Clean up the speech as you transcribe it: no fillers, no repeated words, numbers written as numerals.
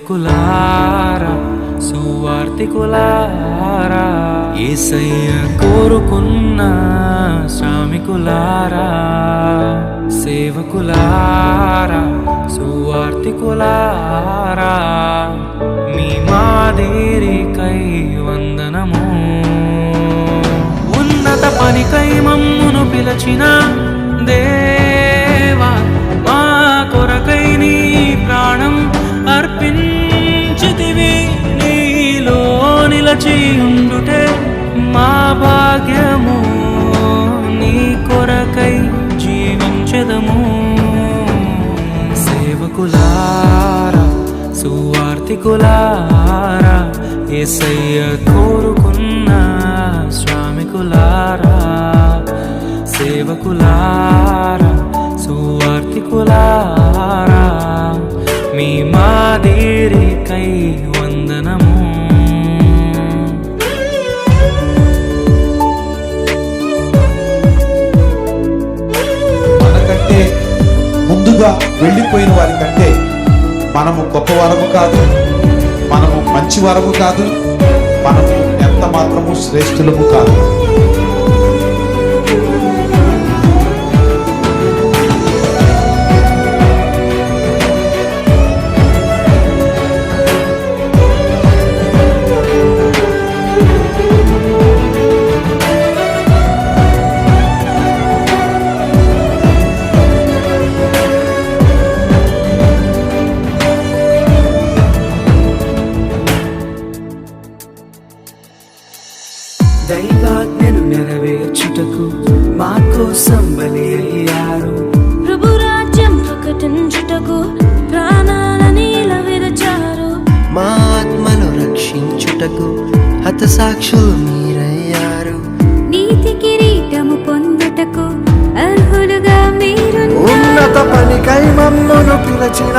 సేవకులారా సువార్తికులారా యేసయ్య కోరుకున్న శ్రామికులారా సేవకులారా సువార్తికులారా మీ మాదిరికై వందనము ఉన్నత పనికై మమ్మును పిలచిన దేవా మా కొరకై నీ ప్రాణం అర్పించితివి నీలో నిలచి ఉండుటే మా భాగ్యము నీ కొరకై జీవించెదము సేవకులారా సువార్తికులారా యేసయ్య కోరుకున్న శ్రామికులారా సేవకులారా సువార్తికులారా మీ మాదిరికై వందనము మనకంటే ముందుగా వెళ్ళిపోయిన వారి కంటే మనము గొప్పవారము కాదు, మనము మంచివారము కాదు, మనము ఎంత మాత్రము శ్రేష్ఠులము కాదు. దైవాజ్ఞను నెరవేర్చుటకు మా కోసం బలి అయ్యారు ప్రభు రాజ్యం ప్రకటించుటకు ప్రాణాలని విరచారు మా ఆత్మను రక్షించుటకు హతసాక్షులు మీరయ్యారు నీతి కిరీటము పొందుటకు అర్హులుగా మీరు ఉన్నత పనికై మమ్మును పిలచిన